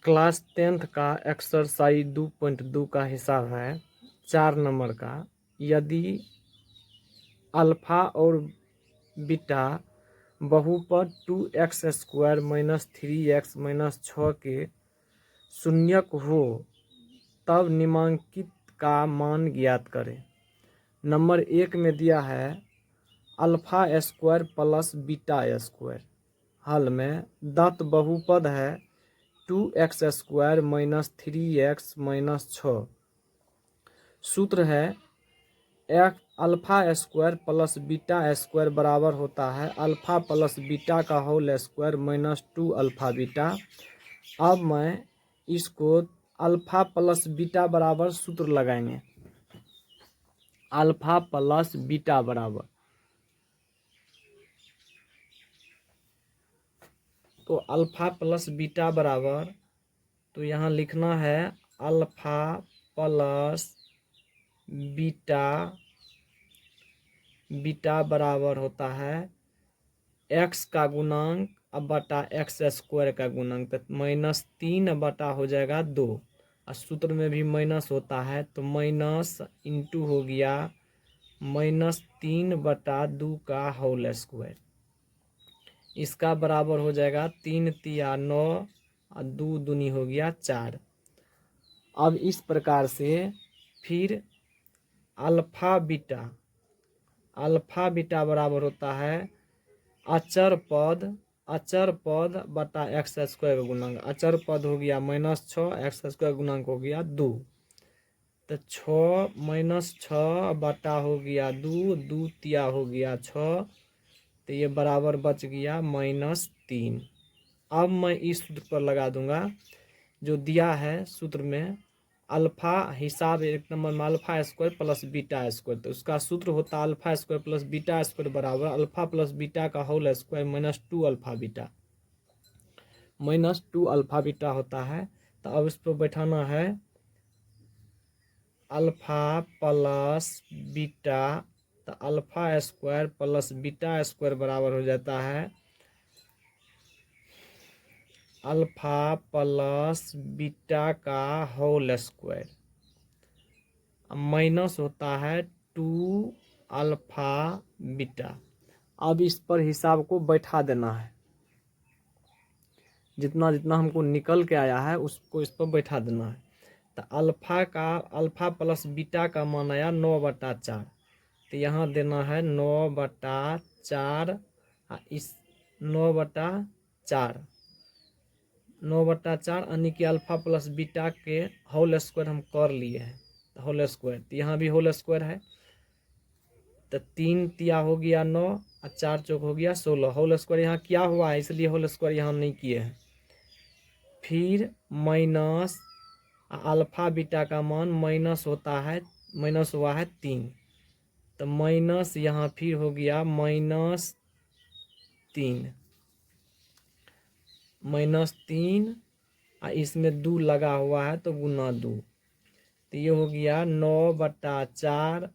Class 10th का exercise 2.2 का हिसाब है 4 नंबर का। यदि अल्फा और बीटा बहुपद 2x² माइनस 3x माइनस 6 के शून्यक हो तब निम्नलिखित का मान ज्ञात करें। नंबर 1 में दिया है alpha square plus beta square. हल में दत्त बहुपद है 2x² माइनस 3x माइनस 6। सूत्र है alpha square plus beta square बराबर होता है अल्फा प्लस बीटा का whole square minus 2 alpha beta. अब मैं इसको अल्फा प्लस बीटा बराबर सूत्र लगाएंगे। अल्फा प्लस बीटा बराबर तो अल्फा प्लस बीटा बराबर तो यहाँ लिखना है अल्फा प्लस बीटा बराबर होता है x का गुणांक अब बटा एक्स स्क्वायर का गुणांक, तो -3 बटा हो जाएगा 2। और सूत्र में भी माइनस होता है तो माइनस इंटू हो गया -3 बटा 2 का होल स्क्वायर। इसका बराबर हो जाएगा 3 तिया 9 और 2 दूनी हो गया 4। अब इस प्रकार से फिर अल्फा बीटा बराबर होता है अचर पद बटा एक्स स्क्वायर का गुणांक। अचर पद हो गया -6, एक्स स्क्वायर गुणांक हो गया 2, तो 6 -6 बटा हो गया 2, 2 तिया हो गया 6, तो ये बराबर बच गया -3। अब मैं इस सूत्र पर लगा दूंगा जो दिया है सूत्र में अल्फा हिसाब 1 नंबर में alpha square plus beta square, तो उसका सूत्र होता है alpha square plus beta square बराबर अल्फा प्लस बीटा का whole square minus 2 alpha beta होता है। तो अब इस पर बैठाना है अल्फा प्लस बीटा, तो alpha square plus beta square बराबर हो जाता है अल्फा प्लस बीटा का होल स्क्वायर माइनस होता है 2 अल्फा बीटा। अब इस पर हिसाब को बैठा देना है, जितना जितना हमको निकल के आया है उसको इस पर बैठा देना है। तो अल्फा प्लस बीटा का मान आया 9/4, तो यहाँ देना है 9/4। इस 9/4 यानी कि अल्फा प्लस बीटा के होल स्क्वायर हम कर लिए हैं, होल स्क्वायर, तो यहाँ भी होल स्क्वायर है, तो 3 तिया हो गया 9 और 4 चौक हो गया 16। होल स्क्वायर यहाँ क्या हुआ है इसलिए होल स्क्वायर यहाँ नहीं किए हैं। फिर माइनस अल्फा बीटा का मान माइनस होता है, माइनस हुआ है 3, तो माइनस यहाँ फिर हो गया -3 और इसमें 2 लगा हुआ है तो गुना 2, तो ये हो गया 9/4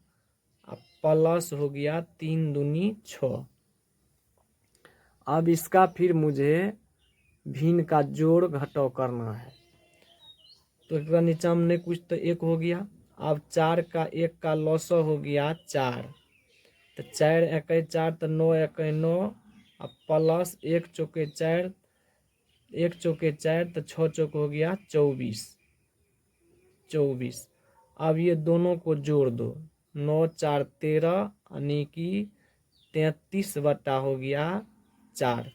प्लस हो गया 3 दूनी 6। अब इसका फिर मुझे भिन्न का जोड़ घटाव करना है, तो एक बार नीचा में नहीं कुछ तो 1 हो गया। अब 4 का 1 का लॉस हो गया 4, तो 4 1 4 तो 9 1 9 और प्लस 1 चौके 4, 1 चौके 4 तो 6 चौक हो गया 24। अब ये दोनों को जोड़ दो, 9 4 13 यानी कि 33 बटा हो गया 4।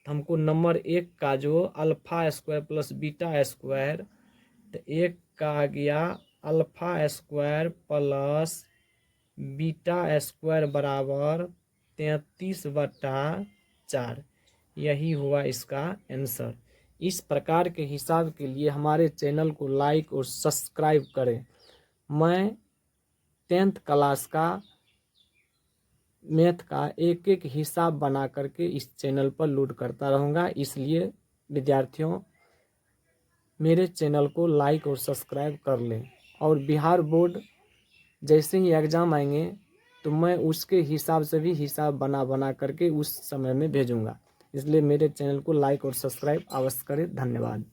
हमको नंबर 1 का जो alpha square plus beta square, तो 1 का आ गया alpha square plus beta square बराबर 33/4, यही हुआ इसका आंसर। इस प्रकार के हिसाब के लिए हमारे चैनल को लाइक और सब्सक्राइब करें। मैं 10th क्लास का मैथ का एक एक हिसाब बना करके इस चैनल पर लोड करता रहूँगा, इसलिए विद्यार्थियों मेरे चैनल को लाइक और सब्सक्राइब कर लें। और बिहार बोर्ड जैसे ही एग्ज़ाम आएंगे तो मैं उसके हिसाब से भी हिसाब बना करके उस समय में भेजूँगा, इसलिए मेरे चैनल को लाइक और सब्सक्राइब अवश्य करें। धन्यवाद।